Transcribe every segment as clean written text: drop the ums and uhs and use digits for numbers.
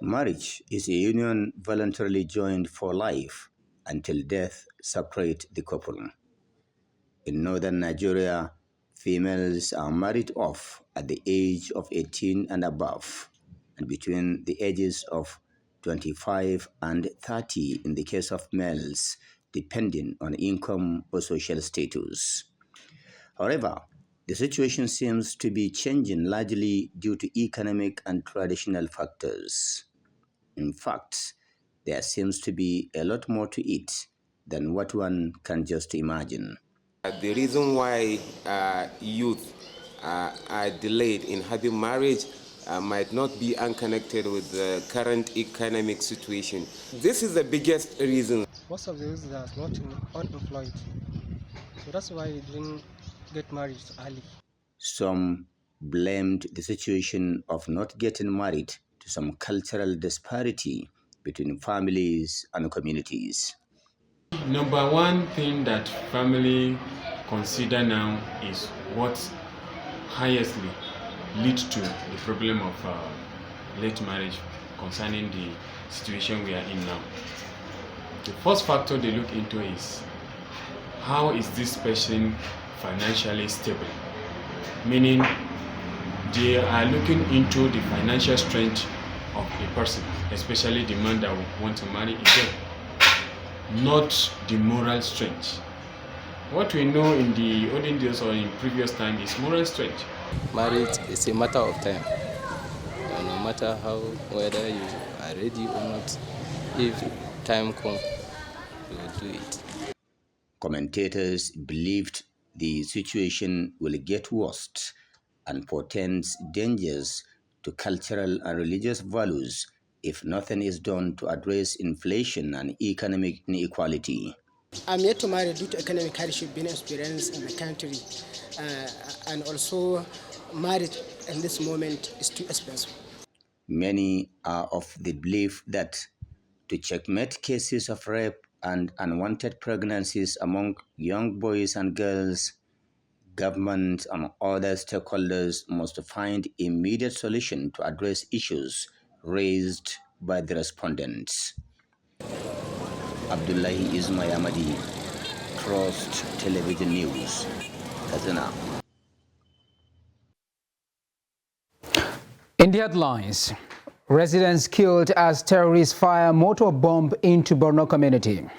Marriage is a union voluntarily joined for life until death separates the couple. In northern Nigeria, females are married off at the age of 18 and above, and between the ages of 25 and 30 in the case of males, depending on income or social status. However, the situation seems to be changing largely due to economic and traditional factors. In fact, there seems to be a lot more to it than what one can just imagine. The reason why youth are delayed in having marriage might not be unconnected with the current economic situation. This is the biggest reason. Most of the youth are not unemployed, so that's why they didn't get married early. Some blamed the situation of not getting married to some cultural disparity between families and communities. Number one thing that family consider now is what highestly leads to the problem of late marriage concerning the situation we are in now. The first factor they look into is how is this person financially stable, meaning they are looking into the financial strength of a person, especially the man that want to marry again, not the moral strength. What we know in the olden days or in previous time is moral strength. Marriage is a matter of time. No matter how, whether you are ready or not, if time comes, you will do it. Commentators believed the situation will get worse and portends dangers to cultural and religious values if nothing is done to address inflation and economic inequality. I'm yet to marry due to economic hardship being experienced in the country, and also marriage in this moment is too expensive. Many are of the belief that to checkmate cases of rape and unwanted pregnancies among young boys and girls, government and other stakeholders must find immediate solution to address issues raised by the respondents. Abdullahi Ismail Ahmadi, Trust Television News, Kazana. In the headlines, residents killed as terrorists fire motor bomb into Borno community.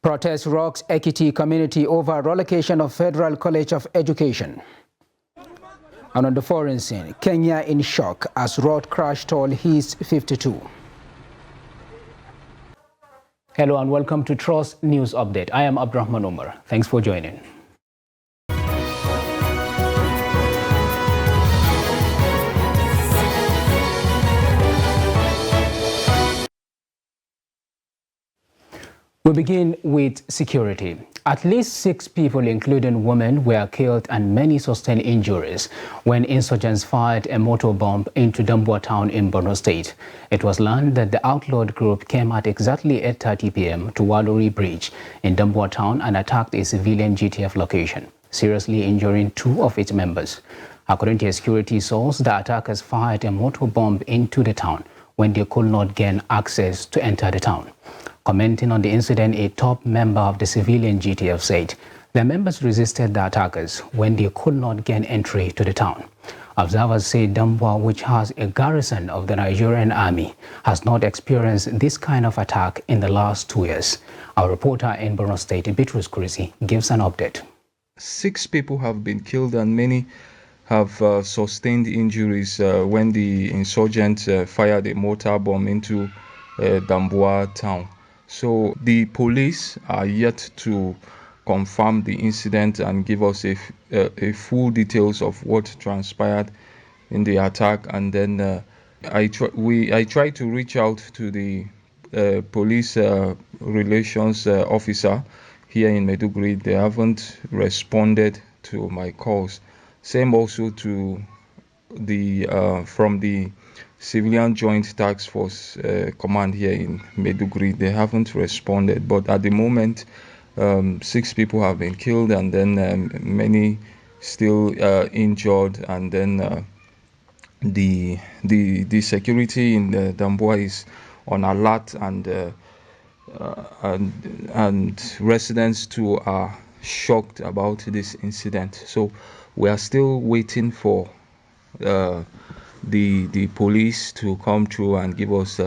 Protest rocks Ekiti community over relocation of Federal College of Education. And on the foreign scene, Kenya in shock as road crash toll hits 52. Hello and welcome to Trust News Update. I am Abdurrahman Omar. Thanks for joining. We begin with security. At least 6 people, including women, were killed and many sustained injuries when insurgents fired a motor bomb into Dambuwa town in Borno State. It was learned that the outlawed group came at exactly 8:30 p.m. to Waluri Bridge in Dambuwa town and attacked a civilian GTF location, seriously injuring 2 of its members. According to a security source, the attackers fired a motor bomb into the town when they could not gain access to enter the town. Commenting on the incident, a top member of the civilian GTF said the members resisted the attackers when they could not gain entry to the town. Observers say Dambuwa, which has a garrison of the Nigerian army, has not experienced this kind of attack in the last 2 years. Our reporter in Borno State, Bitrus Kurisi, gives an update. 6 people have been killed and many have sustained injuries when the insurgents fired a mortar bomb into Dambuwa town. So the police are yet to confirm the incident and give us a full details of what transpired in the attack. And then I tried to reach out to the police relations officer here in Maiduguri. They haven't responded to my calls. Same also to the from the Civilian Joint Task Force Command here in Maiduguri. They haven't responded, but at the moment 6 people have been killed and then many still injured, and then the security in the Damboa is on alert, and residents too are shocked about this incident. So we are still waiting for the police to come through and give us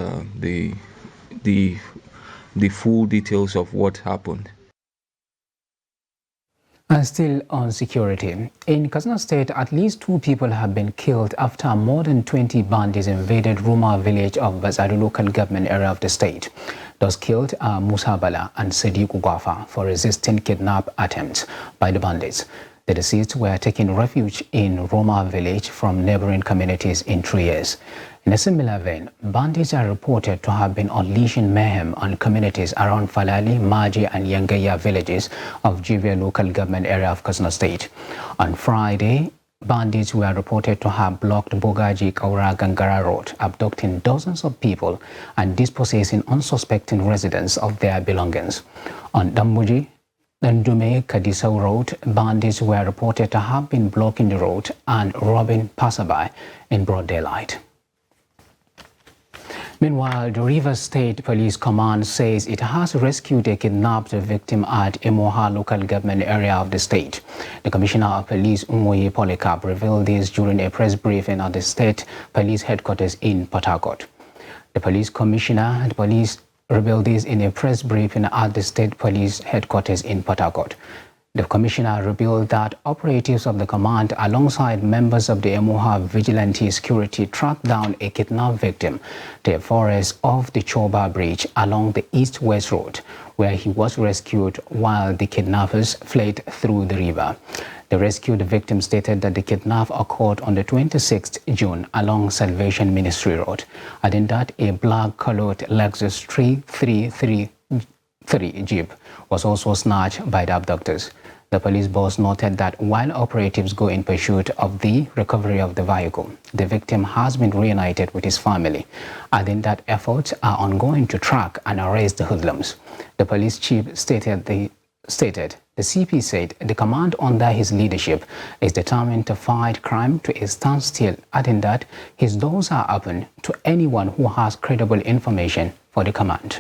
the full details of what happened. And still on security, in Katsina State, at least 2 people have been killed after more than 20 bandits invaded Ruma village of Bazari local government area of the state. Those killed are Musa Bala and Sadiq Gwafa for resisting kidnap attempts by the bandits. The deceased were taking refuge in Roma village from neighboring communities in 3 years. In a similar vein, bandits are reported to have been unleashing mayhem on communities around Falali, Maji and Yangaya villages of Jivia local government area of Katsina State. On Friday, bandits were reported to have blocked Bogaji Kaura Gangara Road, abducting dozens of people and dispossessing unsuspecting residents of their belongings. On Dambuji, Ndume Kadisau Road, bandits were reported to have been blocking the road and robbing passerby in broad daylight. Meanwhile, the Rivers State Police Command says it has rescued a kidnapped victim at Emoha local government area of the state. The Commissioner of Police, Umoye Polycarp, revealed this during a press briefing at the State Police Headquarters in Port Harcourt. The Police Commissioner and police revealed this in a press briefing at the State Police Headquarters in Port Harcourt. The Commissioner revealed that operatives of the command alongside members of the Emoha Vigilante Security tracked down a kidnapped victim to a forest off the Choba Bridge along the east-west road, where he was rescued while the kidnappers fled through the river. The rescued victim stated that the kidnap occurred on the 26th June along Salvation Ministry Road, adding that a black-colored Lexus 3333 Jeep was also snatched by the abductors. The police boss noted that while operatives go in pursuit of the recovery of the vehicle, the victim has been reunited with his family, adding that efforts are ongoing to track and arrest the hoodlums. The police chief stated the CP said the command under his leadership is determined to fight crime to a standstill, adding that his doors are open to anyone who has credible information for the command.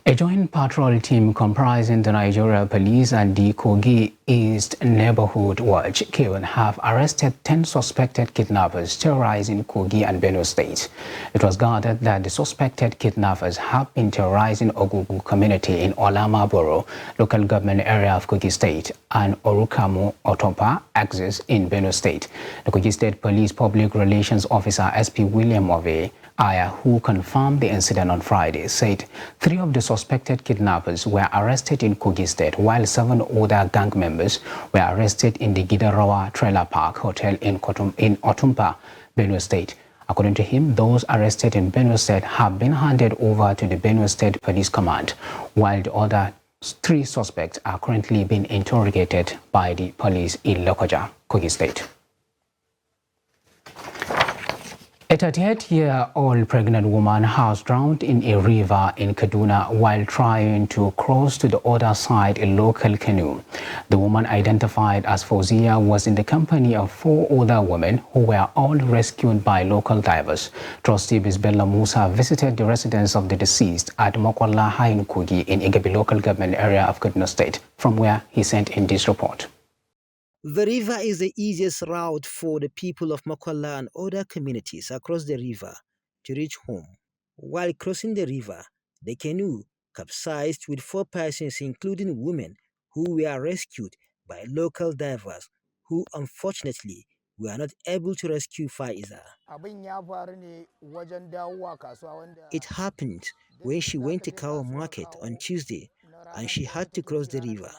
A joint patrol team comprising the Nigeria Police and the Kogi East Neighborhood Watch (KEWN) have arrested 10 suspected kidnappers terrorizing Kogi and Benue States. It was gathered that the suspected kidnappers have been terrorizing Ogugu community in Olama Borough, local government area of Kogi State, and Orukamo Otopa axis in Benue State. The Kogi State Police Public Relations Officer SP William Ove Aya, who confirmed the incident on Friday, said 3 of the suspected kidnappers were arrested in Kogi State, while 7 other gang members were arrested in the Gidarawa Trailer Park Hotel in Otumpa, Benue State. According to him, those arrested in Benue State have been handed over to the Benue State Police Command, while the other 3 suspects are currently being interrogated by the police in Lokoja, Kogi State. A 38-year-old pregnant woman has drowned in a river in Kaduna while trying to cross to the other side a local canoe. The woman, identified as Fauzia, was in the company of 4 other women who were all rescued by local divers. Trustee Bisbella Musa visited the residence of the deceased at Mokola Hain Kogi in Igabi local government area of Kaduna State, from where he sent in this report. The river is the easiest route for the people of Mokola and other communities across the river to reach home. While crossing the river, the canoe capsized with 4 persons, including women, who were rescued by local divers, who unfortunately were not able to rescue Faiza. It happened when she went to Kawa Market on Tuesday and she had to cross the river.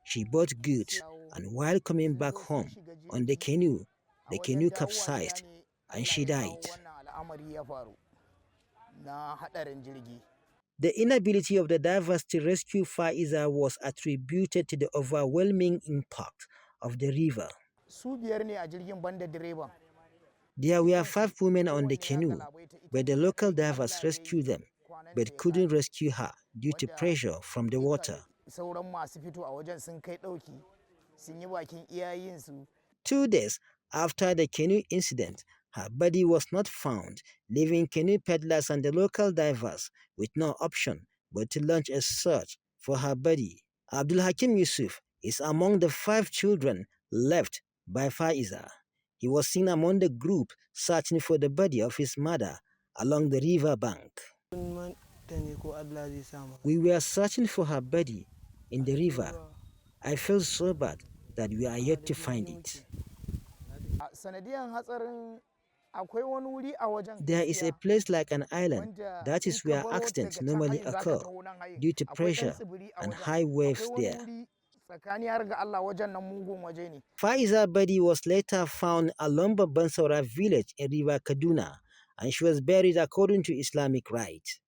She bought goods, and while coming back home on the canoe capsized and she died. The inability of the divers to rescue Faiza was attributed to the overwhelming impact of the river. There were 5 women on the canoe, but the local divers rescued them, but couldn't rescue her due to pressure from the water. 2 days After the canoe incident, her body was not found, leaving canoe peddlers and the local divers with no option but to launch a search for her body. Abdul Hakim Yusuf is among the 5 children left by Faiza. He was seen among the group searching for the body of his mother along the river bank. We were searching for her body in the river. I felt so bad that we are yet to find it. There is a place like an island, that is where accidents normally occur due to pressure and high waves there. Faiza's body was later found along Bansora village in River Kaduna, and she was buried according to Islamic rites.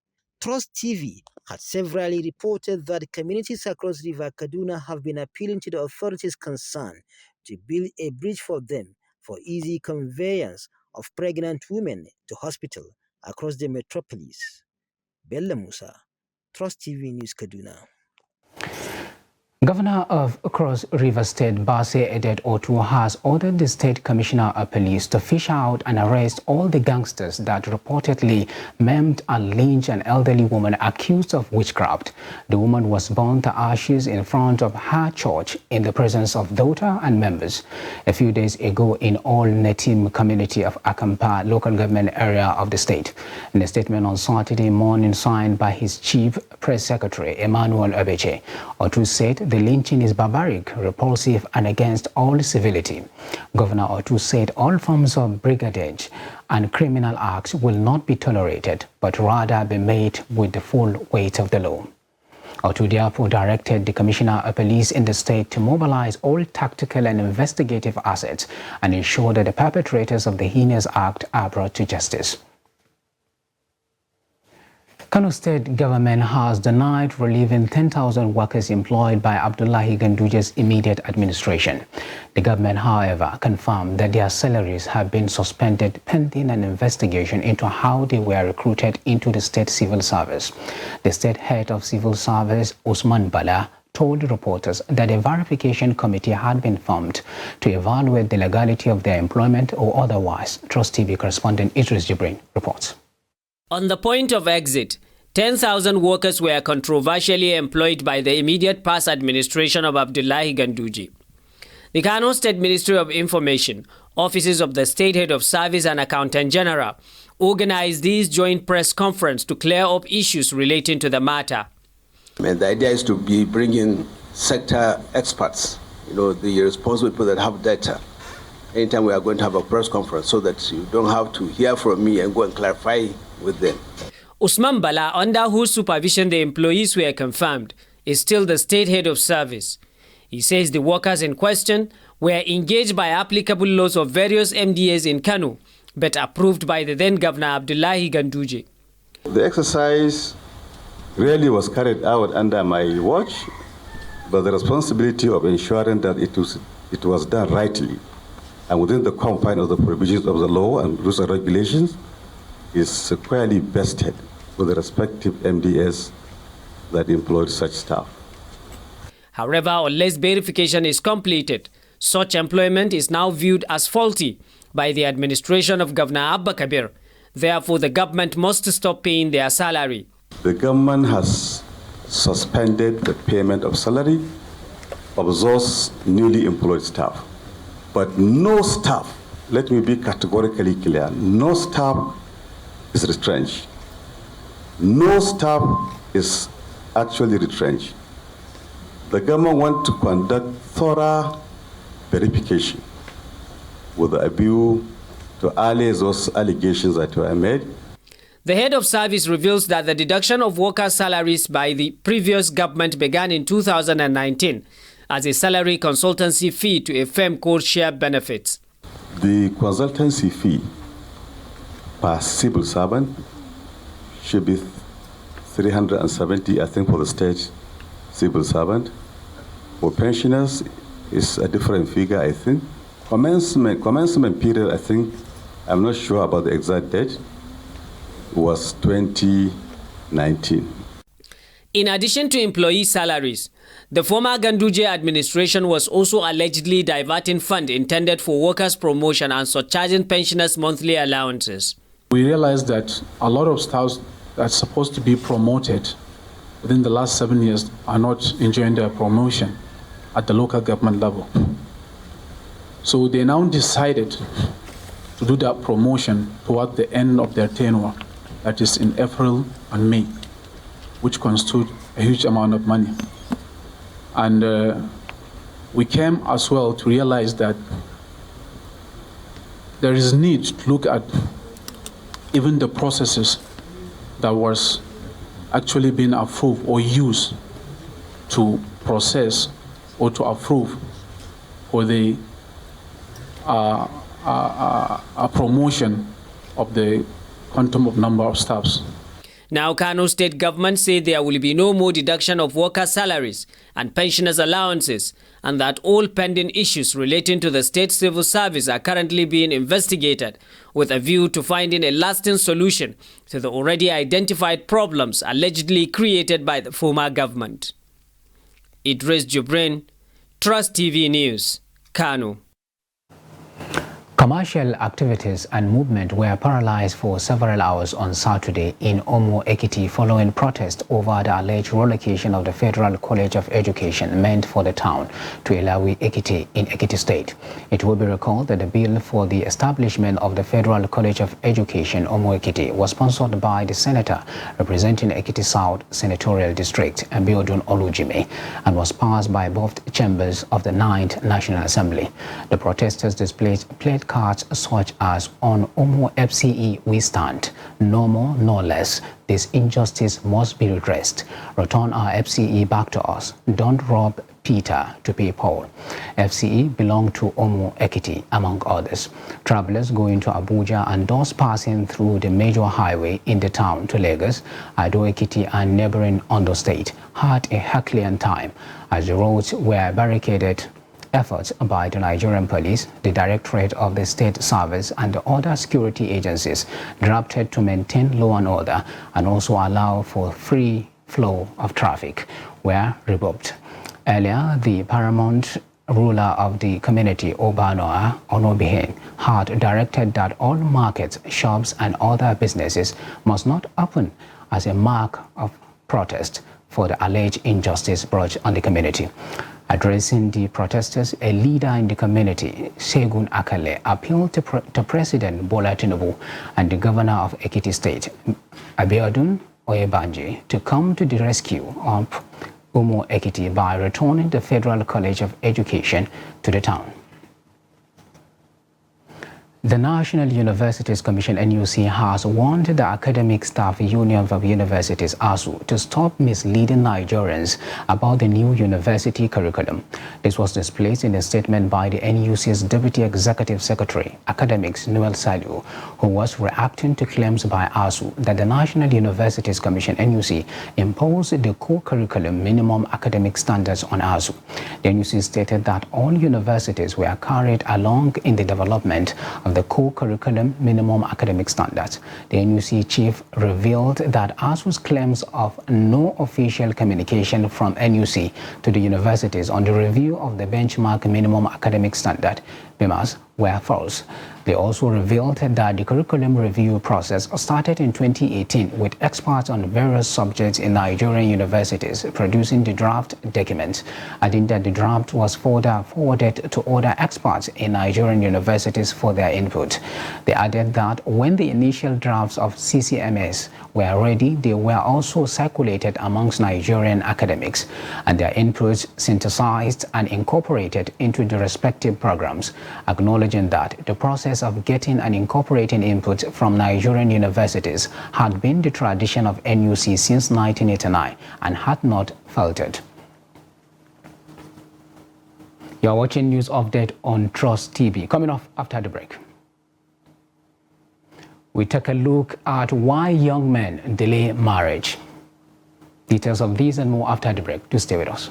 Trust TV had severally reported that communities across River Kaduna have been appealing to the authorities concerned to build a bridge for them for easy conveyance of pregnant women to hospital across the metropolis. Bella Musa, Trust TV News, Kaduna. Governor of Cross River State, Basse Edet Otu, has ordered the State Commissioner of Police to fish out and arrest all the gangsters that reportedly maimed and lynched an elderly woman accused of witchcraft. The woman was burned to ashes in front of her church in the presence of daughter and members. A few days ago in All Netim community of Akampa local government area of the state. In a statement on Saturday morning signed by his chief press secretary, Emmanuel Obeche, Otu said the lynching is barbaric, repulsive, and against all civility. Governor Otu said all forms of brigandage and criminal acts will not be tolerated, but rather be made with the full weight of the law. Otu therefore directed the Commissioner of Police in the state to mobilize all tactical and investigative assets and ensure that the perpetrators of the heinous act are brought to justice. Kano State government has denied relieving 10,000 workers employed by Abdullahi Ganduje's immediate administration. The government, however, confirmed that their salaries have been suspended pending an investigation into how they were recruited into the state civil service. The state head of civil service, Usman Bala, told reporters that a verification committee had been formed to evaluate the legality of their employment or otherwise. Trust TV correspondent Idris Jibrin reports. On the point of exit, 10,000 workers were controversially employed by the immediate past administration of Abdullahi Ganduje. The Kano State Ministry of Information, offices of the State Head of Service and Accountant General, organized this joint press conference to clear up issues relating to the matter. And the idea is to be bringing sector experts, the responsible people that have data. Anytime we are going to have a press conference so that you don't have to hear from me and go and clarify with them. Usman Bala, under whose supervision the employees were confirmed, is still the state head of service. He says the workers in question were engaged by applicable laws of various MDAs in Kano, but approved by the then Governor Abdullahi Ganduje. The exercise really was carried out under my watch, but the responsibility of ensuring that it was done rightly and within the confines of the provisions of the law and rules and regulations is squarely vested with the respective MDS that employed such staff. However, unless verification is completed, such employment is now viewed as faulty by the administration of Governor Abba Kabir. Therefore, the government must stop paying their salary. The government has suspended the payment of salary of those newly employed staff. But no staff, let me be categorically clear, no staff is retrenched. No staff is actually retrenched. The government wants to conduct thorough verification with a view to allay those allegations that were made. The head of service reveals that the deduction of workers' salaries by the previous government began in 2019 as a salary consultancy fee to a firm called Share Benefits. The consultancy fee per civil servant should be 370, I think, for the state civil servant. For pensioners, it's a different figure, I think. Commencement period, I think, I'm not sure about the exact date, was 2019. In addition to employee salaries, the former Ganduje administration was also allegedly diverting funds intended for workers' promotion and surcharging pensioners' monthly allowances. We realized that a lot of staffs that's supposed to be promoted within the last 7 years are not enjoying their promotion at the local government level. So they now decided to do that promotion toward the end of their tenure, that is in April and May, which constitute a huge amount of money. And we came as well to realize that there is need to look at even the processes that was actually being approved or used to process or to approve for the promotion of the quantum of number of staffs. Now, Kano State government said there will be no more deduction of workers' salaries and pensioners' allowances, and that all pending issues relating to the state civil service are currently being investigated with a view to finding a lasting solution to the already identified problems allegedly created by the former government. Idris Jubrin, Trust TV News, Kano. Commercial activities and movement were paralyzed for several hours on Saturday in Omo Ekiti following protest over the alleged relocation of the Federal College of Education meant for the town to Ilawi Ekiti in Ekiti State. It will be recalled that the bill for the establishment of the Federal College of Education Omo Ekiti was sponsored by the senator representing Ekiti South Senatorial District, Abiodun Olujime, and was passed by both chambers of the 9th National Assembly. The protesters displayed cards such as "On Omo FCE we stand, no more, no less. This injustice must be redressed. Return our FCE back to us. Don't rob Peter to pay Paul." FCE belonged to Omo Ekiti, among others. Travelers going to Abuja and those passing through the major highway in the town to Lagos, Ado Ekiti and neighboring Ondo State had a Herculean time as the roads were barricaded. Efforts by the Nigerian police, the Directorate of the State Service and the other security agencies drafted to maintain law and order and also allow for free flow of traffic were revoked. Earlier, the paramount ruler of the community, Obanoa Onobihen, had directed that all markets, shops and other businesses must not open as a mark of protest for the alleged injustice brought on the community. Addressing the protesters, a leader in the community, Segun Akale, appealed to President Bola Tinubu and the governor of Ekiti State, Abiodun Oyebanji, to come to the rescue of Omo Ekiti by returning the Federal College of Education to the town. The National Universities Commission (NUC) has warned the Academic Staff Union of Universities (ASU) to stop misleading Nigerians about the new university curriculum. This was displayed in a statement by the NUC's Deputy Executive Secretary, Academics Noel Saliu, who was reacting to claims by ASU that the National Universities Commission (NUC) imposed the core curriculum minimum academic standards on ASU. The NUC stated that all universities were carried along in the development of the core curriculum minimum academic standards. The NUC chief revealed that ASU's claims of no official communication from NUC to the universities on the review of the benchmark minimum academic standard, BMAS, were false. They also revealed that the curriculum review process started in 2018 with experts on various subjects in Nigerian universities producing the draft documents, adding that the draft was further forwarded to other experts in Nigerian universities for their input. They added that when the initial drafts of CCMS were ready, they were also circulated amongst Nigerian academics and their inputs synthesized and incorporated into the respective programs, acknowledging that the process of getting and incorporating input from Nigerian universities had been the tradition of NUC since 1989 and had not faltered. You are watching News Update on Trust TV. Coming off after the break, we take a look at why young men delay marriage. Details of these and more after the break. Do stay with us.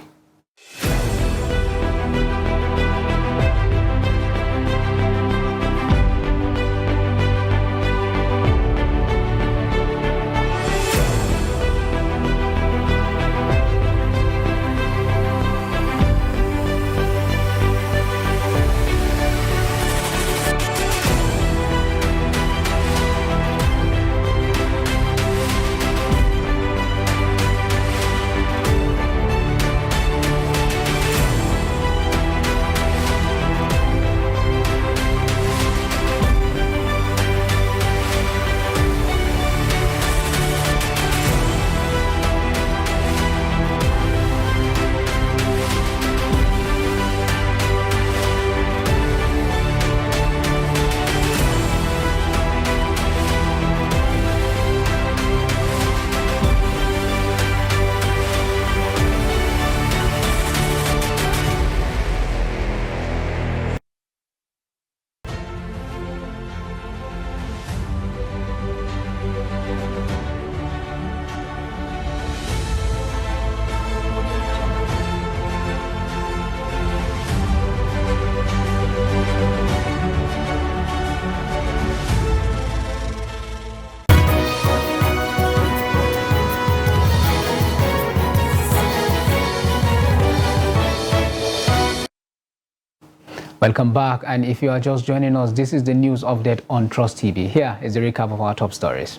Welcome back, and if you are just joining us, this is the news update on Trust TV. Here is the recap of our top stories.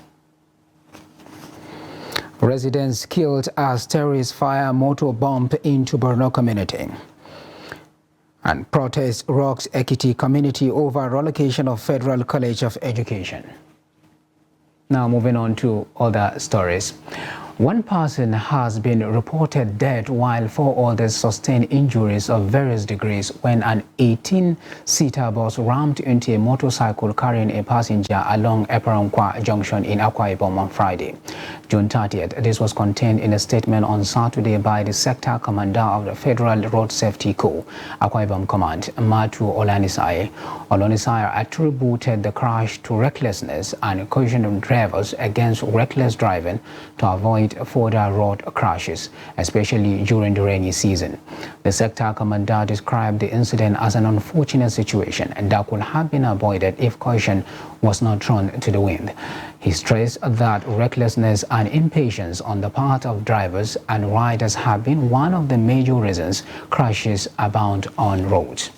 Residents killed as terrorists fire motor bomb into Borno community. And protest rocks Ekiti community over relocation of Federal College of Education. Now moving on to other stories. One person has been reported dead while 4 others sustained injuries of various degrees when an 18-seater bus rammed into a motorcycle carrying a passenger along Eperonkwa Junction in Akwa Ibom on Friday, June 30th. This was contained in a statement on Saturday by the sector commander of the Federal Road Safety Corps, Akwa Ibom Command, Matu Olanisai. Olanisai attributed the crash to recklessness and cautioned drivers against reckless driving to avoid further road crashes, especially during the rainy season. The sector commander described the incident as an unfortunate situation and that could have been avoided if caution was not thrown to the wind. He stressed that recklessness and impatience on the part of drivers and riders have been one of the major reasons crashes abound on roads.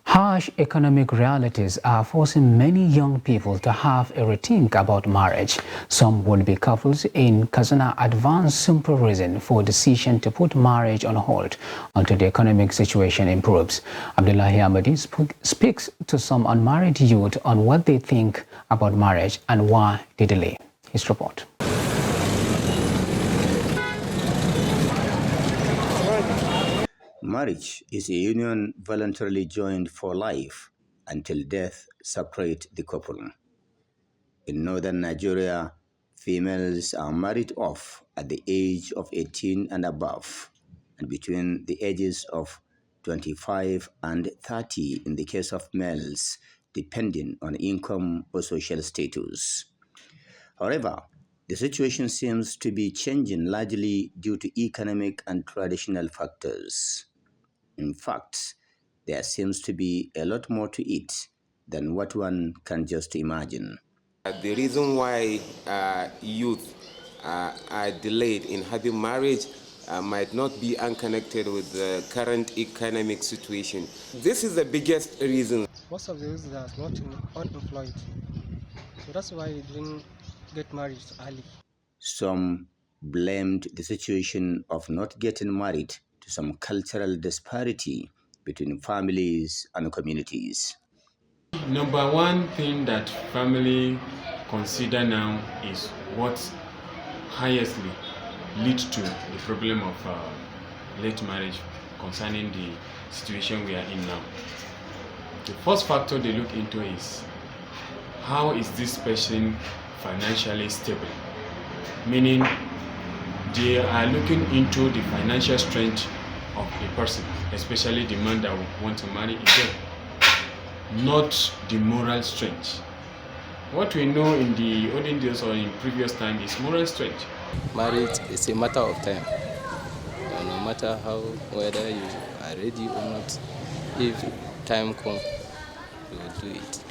Harsh economic realities are forcing many young people to have a rethink about marriage. Some would-be couples in Kazana advance simple reason for decision to put marriage on hold until the economic situation improves. Abdullahi Ahmadi speaks to some unmarried youth on what they think about marriage and why they delay. His report. Marriage is a union voluntarily joined for life until death separates the couple. In northern Nigeria, females are married off at the age of 18 and above, and between the ages of 25 and 30 in the case of males, depending on income or social status. However, the situation seems to be changing largely due to economic and traditional factors. In fact, there seems to be a lot more to it than what one can just imagine. The reason why youth are delayed in having marriage might not be unconnected with the current economic situation. This is the biggest reason. Most of the youth are not unemployed, so that's why they didn't get married early. Some blamed the situation of not getting married to some cultural disparity between families and communities. Number one thing that family consider now is what highestly leads to the problem of late marriage concerning the situation we are in now. The first factor they look into is how is this person financially stable, meaning they are looking into the financial strength of a person, especially the man that want to marry again, not the moral strength. What we know in the olden days or in previous time is moral strength. Marriage is a matter of time. No matter how, whether you are ready or not, if time comes, you will do it.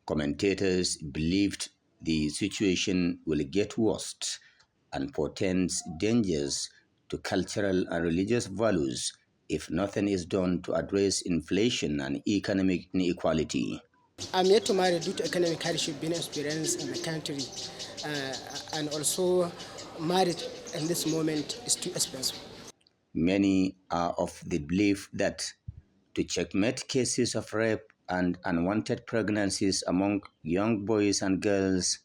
Commentators believed the situation will get worse and portends dangers to cultural and religious values if nothing is done to address inflation and economic inequality. I'm yet to marry due to economic hardship being experienced in the country, and also marriage in this moment is too expensive. Many are of the belief that to checkmate cases of rape and unwanted pregnancies among young boys and girls,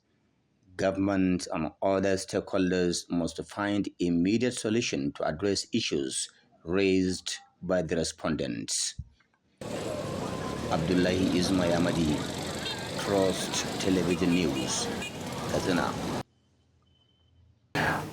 government and other stakeholders must find immediate solution to address issues raised by the respondents. Abdullahi Ismail Ahmadi, Trust Television News, Kazana.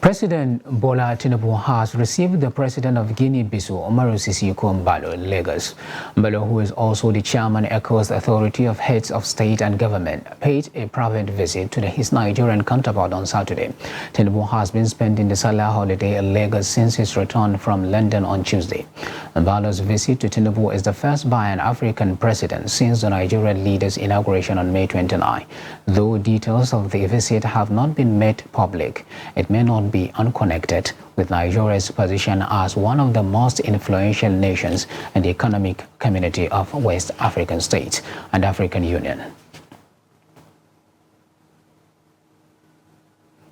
President Bola Tinubu has received the President of Guinea-Bissau, Umaru Sissoco Embalo, in Lagos. Embalo, who is also the chairman of ECOWAS Authority of Heads of State and Government, paid a private visit to his Nigerian counterpart on Saturday. Tinubu has been spending the Salah holiday in Lagos since his return from London on Tuesday. Embalo's visit to Tinubu is the first by an African president since the Nigerian leader's inauguration on May 29. Though details of the visit have not been made public, it may not be unconnected with Nigeria's position as one of the most influential nations in the economic community of West African states and African Union.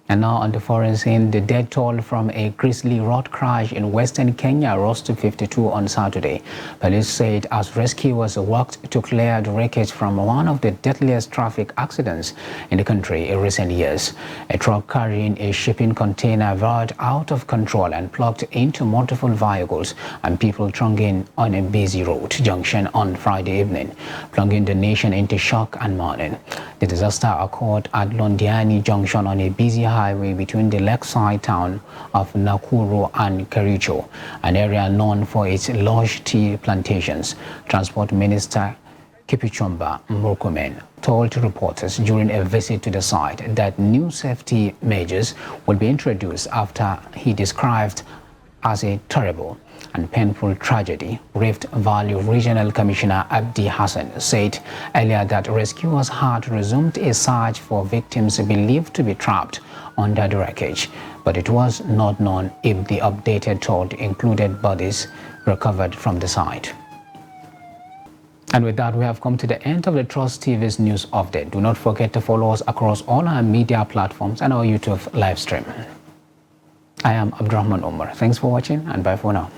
And now on the foreign scene, the death toll from a grisly road crash in western Kenya rose to 52 on Saturday. Police said as rescuers worked to clear the wreckage from one of the deadliest traffic accidents in the country in recent years. A truck carrying a shipping container veered out of control and plugged into multiple vehicles and people thronging on a busy road junction on Friday evening, plunging the nation into shock and mourning. The disaster occurred at Londiani Junction on a busy highway between the lakeside town of Nakuru and Kericho, an area known for its lush tea plantations. Transport Minister Kipchumba Murkomen told reporters during a visit to the site that new safety measures will be introduced after he described as a terrible and painful tragedy. Rift Valley Regional Commissioner Abdi Hassan said earlier that rescuers had resumed a search for victims believed to be trapped under the wreckage, but it was not known if the updated toll included bodies recovered from the site. And with that, we have come to the end of the Trust TV's news update. Do not forget to follow us across all our media platforms and our YouTube live stream. I am Abdurrahman Omar. Thanks for watching and bye for now.